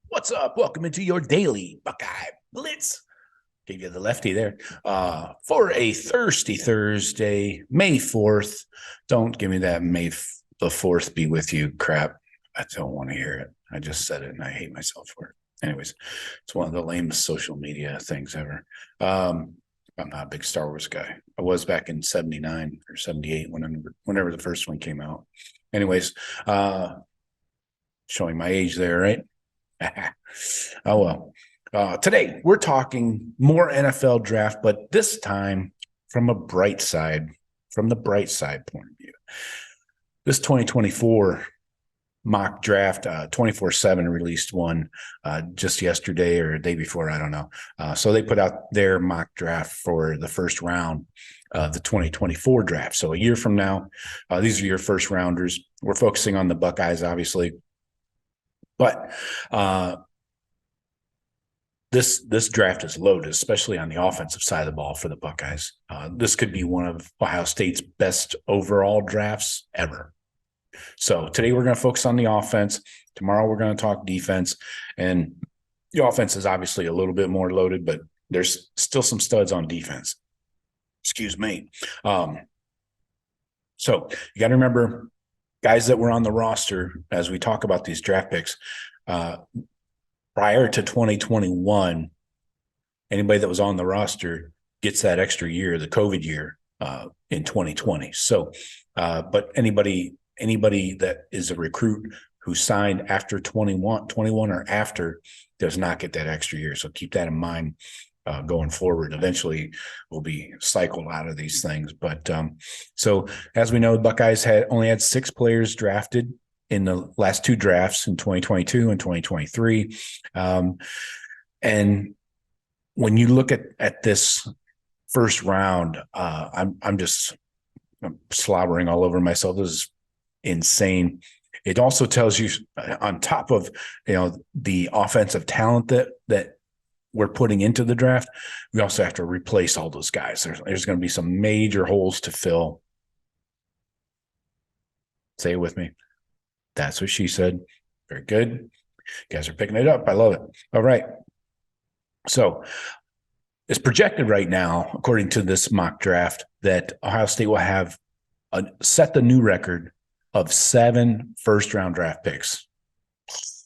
What's up? Welcome into your daily Buckeye Blitz. Gave you the lefty there for a thirsty Thursday, May 4th. Don't give me that the 4th be with you crap. I don't want to hear it. I just said it and I hate myself for it. Anyways, it's one of the lamest social media things ever. I'm not a big Star Wars guy. I was back in 79 or 78 whenever the first one came out. Anyways, showing my age there, right? Oh, well. Today, we're talking more NFL draft, but this time from the bright side point of view. This 2024 mock draft, 24/7 released one just yesterday or the day before, I don't know. So they put out their mock draft for the first round of the 2024 draft. So a year from now, these are your first rounders. We're focusing on the Buckeyes, obviously. But this draft is loaded, especially on the offensive side of the ball for the Buckeyes. This could be one of Ohio State's best overall drafts ever. So today we're going to focus on the offense. Tomorrow we're going to talk defense. And the offense is obviously a little bit more loaded, but there's still some studs on defense. Excuse me. So you got to remember, guys that were on the roster as we talk about these draft picks, prior to 2021, anybody that was on the roster gets that extra year, the COVID year, in 2020. So, but anybody that is a recruit who signed after 21 or after does not get that extra year. So keep that in mind. Going forward, eventually we'll be cycled out of these things. But so as we know, the Buckeyes only had 6 players drafted in the last 2 drafts in 2022 and 2023. And when you look at this first round, I'm slobbering all over myself. This is insane. It also tells you, on top of the offensive talent that we're putting into the draft, we also have to replace all those guys. There's going to be some major holes to fill. Say it with me. That's what she said. Very good. You guys are picking it up. I love it. All right. So it's projected right now, according to this mock draft, that Ohio State will have set the new record of 7 first-round draft picks.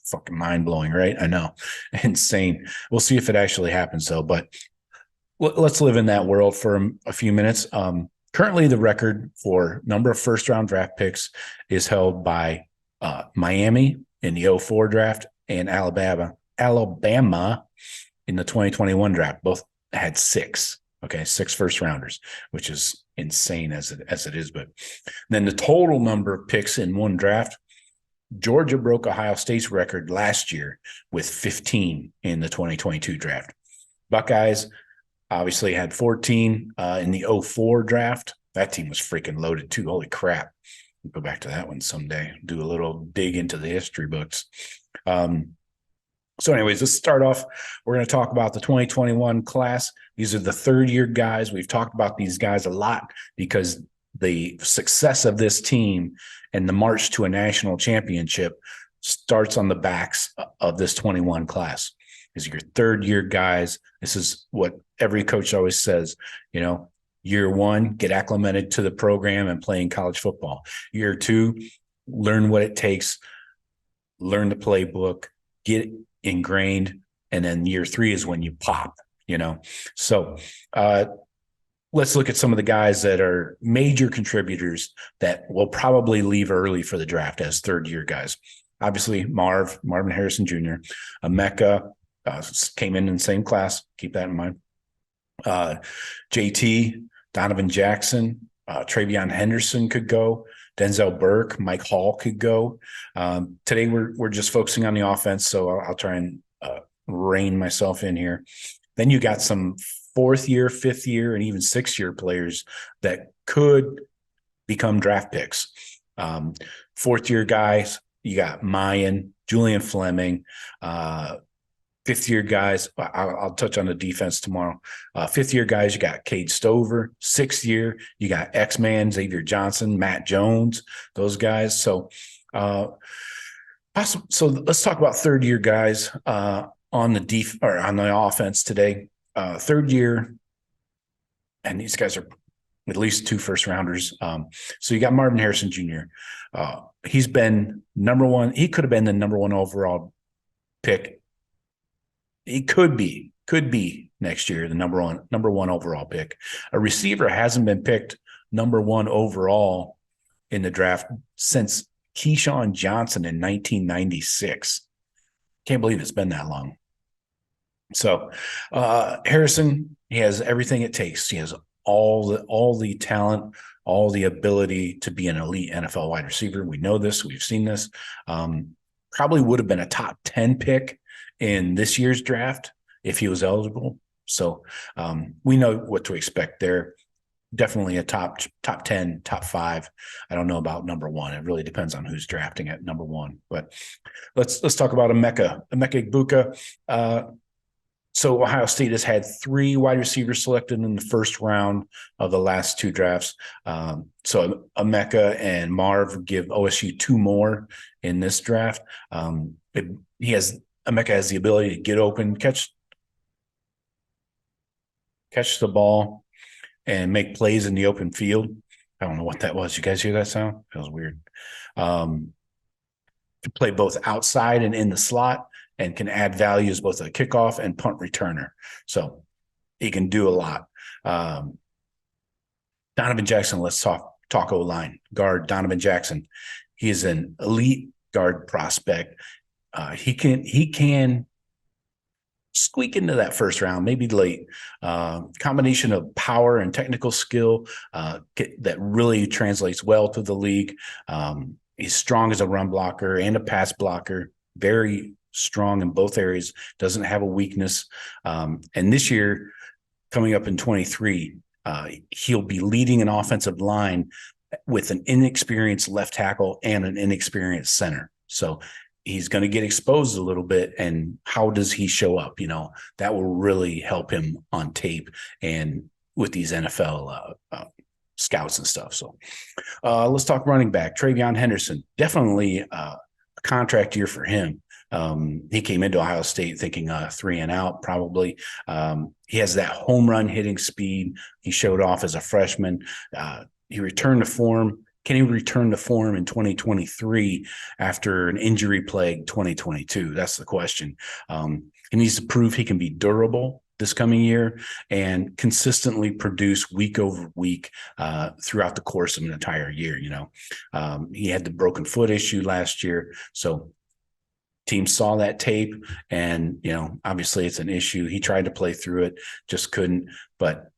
Fucking mind-blowing, right? I know. Insane. We'll see if it actually happens, though. But let's live in that world for a few minutes. Currently, the record for number of first-round draft picks is held by Miami in the 2004 draft and Alabama in the 2021 draft. Both had 6. Okay, 6 first-rounders, which is insane as it is. But then the total number of picks in one draft, Georgia broke Ohio State's record last year with 15 in the 2022 draft. Buckeyes obviously had 14 in the 2004 draft. That team was freaking loaded too. Holy crap. We'll go back to that one someday. Do a little dig into the history books. So anyways, let's start off. We're going to talk about the 2021 class. These are the third-year guys. We've talked about these guys a lot because the success of this team and the march to a national championship starts on the backs of this 21 class. These are your third-year guys. This is what every coach always says, year 1, get acclimated to the program and playing college football. Year 2, learn what it takes, learn the playbook, get ingrained, and then year 3 is when you pop, So let's look at some of the guys that are major contributors that will probably leave early for the draft as third-year guys. Obviously, Marvin Harrison Jr., Emeka came in the same class. Keep that in mind. JT, Donovan Jackson, Travion Henderson could go. Denzel Burke, Mike Hall could go. Today we're just focusing on the offense, so I'll try and rein myself in here. Then you got some 4th year, 5th year, and even 6th-year players that could become draft picks. 4th-year guys, you got Mayan, Julian Fleming. 5th-year guys, I'll touch on the defense tomorrow. 5th-year guys, you got Cade Stover. 6th year, you got X-Man, Xavier Johnson, Matt Jones, those guys. So So let's talk about third year guys on the offense today. Third year, and these guys are at least 2 first rounders. So you got Marvin Harrison Jr. He's been number one. He could have been the number one overall pick. He could be next year the number one overall pick. A receiver hasn't been picked number one overall in the draft since Keyshawn Johnson in 1996. Can't believe it's been that long. So Harrison, he has everything it takes. He has all the talent, all the ability to be an elite NFL wide receiver. We know this. We've seen this. Probably would have been a top 10 pick in this year's draft if he was eligible. So we know what to expect there. Definitely a top 10, top 5. I don't know about number 1. It really depends on who's drafting at number 1. But let's talk about Emeka Egbuka. So Ohio State has had 3 wide receivers selected in the first round of the last 2 drafts. So Emeka and Marv give OSU 2 more in this draft. Emeka has the ability to get open, catch the ball, and make plays in the open field. I don't know what that was. You guys hear that sound? That was weird. To play both outside and in the slot, and can add value as both a kickoff and punt returner. So he can do a lot. Donovan Jackson, let's talk O-line. Guard Donovan Jackson. He is an elite guard prospect. He can squeak into that first round, maybe late. Combination of power and technical skill that really translates well to the league. He's strong as a run blocker and a pass blocker. Very strong in both areas. Doesn't have a weakness. And this year, coming up in 23, he'll be leading an offensive line with an inexperienced left tackle and an inexperienced center. So he's going to get exposed a little bit. And how does he show up? That will really help him on tape and with these NFL scouts and stuff. So let's talk running back. Travion Henderson, definitely a contract year for him. He came into Ohio State thinking 3 and out, probably. He has that home run hitting speed. He showed off as a freshman. He returned to form. Can he return to form in 2023 after an injury-plagued 2022? That's the question. He needs to prove he can be durable this coming year and consistently produce week over week throughout the course of an entire year. He had the broken foot issue last year. So teams saw that tape and, obviously it's an issue. He tried to play through it, just couldn't. But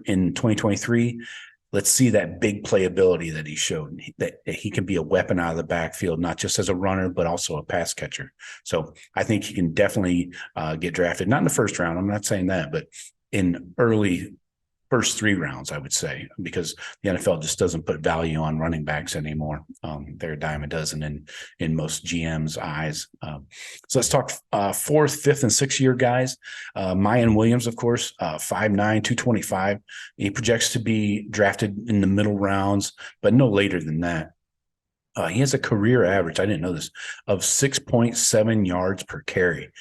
in 2023, let's see that big playability that he showed, that he can be a weapon out of the backfield, not just as a runner, but also a pass catcher. So I think he can definitely get drafted, not in the first round. I'm not saying that, but in early first 3 rounds, I would say, because the NFL just doesn't put value on running backs anymore. They're a dime a dozen in most GM's eyes. So let's talk 4th, 5th, and 6th year guys. Mayan Williams, of course, 5'9", 225. He projects to be drafted in the middle rounds, but no later than that. He has a career average, I didn't know this, of 6.7 yards per carry.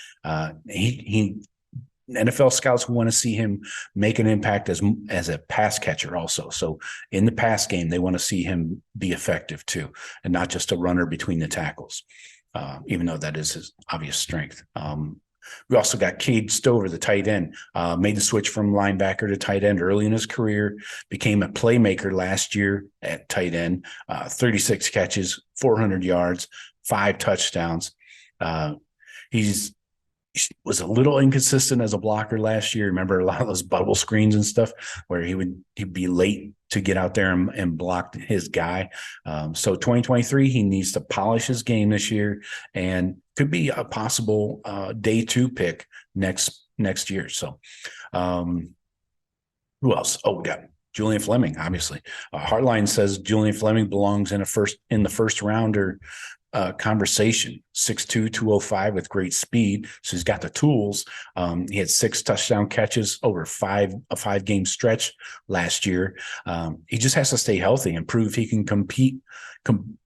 NFL scouts want to see him make an impact as a pass catcher also. So in the pass game, they want to see him be effective too, and not just a runner between the tackles, even though that is his obvious strength. We also got Cade Stover, the tight end, made the switch from linebacker to tight end early in his career, became a playmaker last year at tight end, 36 catches, 400 yards, 5 touchdowns. He was a little inconsistent as a blocker last year. Remember a lot of those bubble screens and stuff where he'd be late to get out there and block his guy. So 2023, he needs to polish his game this year and could be a possible day 2 pick next year. So who else? Oh, we got Julian Fleming, obviously. Heartline says Julian Fleming belongs in the first rounder conversation. 6'2", 205 with great speed. So he's got the tools. He had 6 touchdown catches over a 5-game stretch last year. He just has to stay healthy and prove he can compete,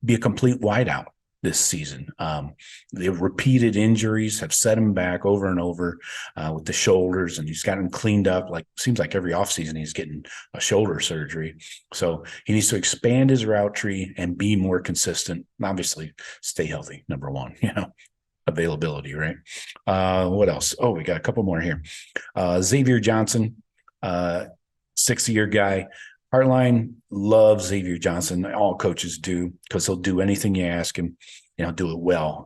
be a complete wideout. this season. The repeated injuries have set him back over and over with the shoulders, and he's gotten cleaned up. Like, seems like every offseason he's getting a shoulder surgery. So he needs to expand his route tree and be more consistent. And obviously, stay healthy, number one, availability, right? What else? Oh, we got a couple more here. Xavier Johnson, 6-year guy. Hartline loves Xavier Johnson. All coaches do, because he'll do anything you ask him, do it well.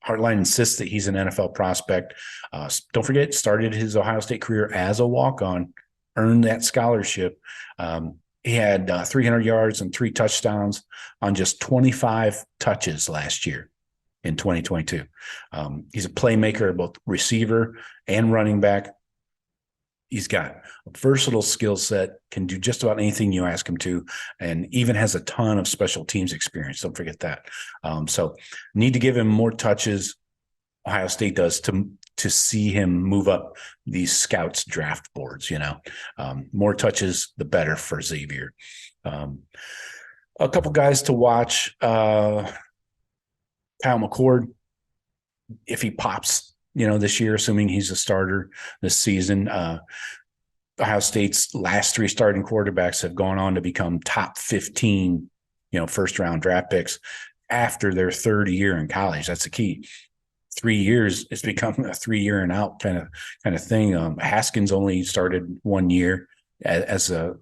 Hartline insists that he's an NFL prospect. Don't forget, started his Ohio State career as a walk-on, earned that scholarship. He had 300 yards and 3 touchdowns on just 25 touches last year in 2022. He's a playmaker, both receiver and running back. He's got a versatile skill set, can do just about anything you ask him to, and even has a ton of special teams experience. Don't forget that. So need to give him more touches. Ohio State does to see him move up these scouts draft boards. More touches, the better for Xavier. A couple guys to watch. Kyle McCord, if he pops, this year, assuming he's a starter this season. Ohio State's last 3 starting quarterbacks have gone on to become top 15, first-round draft picks after their 3rd year in college. That's the key. 3 years, it's become a 3-year and out kind of thing. Haskins only started 1 year as a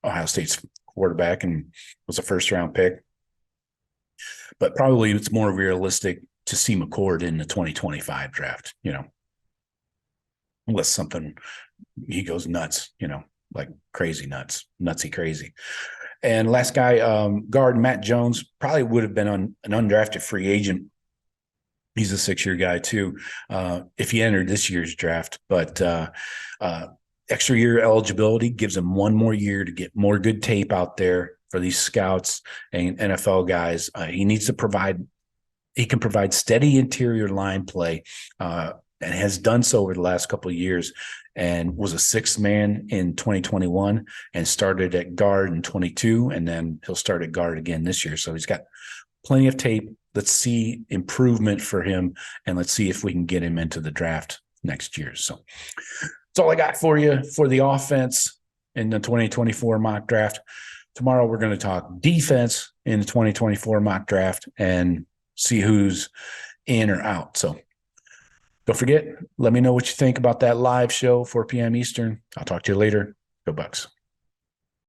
Ohio State's quarterback and was a first-round pick. But probably it's more realistic to see McCord in the 2025 draft, unless he goes nuts, like crazy nuts, nutsy crazy. And last guy, guard Matt Jones, probably would have been an undrafted free agent. He's a 6-year guy too, if he entered this year's draft. But extra year eligibility gives him 1 more year to get more good tape out there for these scouts and NFL guys. He can provide steady interior line play, and has done so over the last couple of years, and was a 6th man in 2021 and started at guard in 22, and then he'll start at guard again this year. So he's got plenty of tape. Let's see improvement for him, and let's see if we can get him into the draft next year. So that's all I got for you for the offense in the 2024 mock draft. Tomorrow we're going to talk defense in the 2024 mock draft and see who's in or out. So don't forget, let me know what you think about that live show, 4 p.m. Eastern. I'll talk to you later. Go Bucks.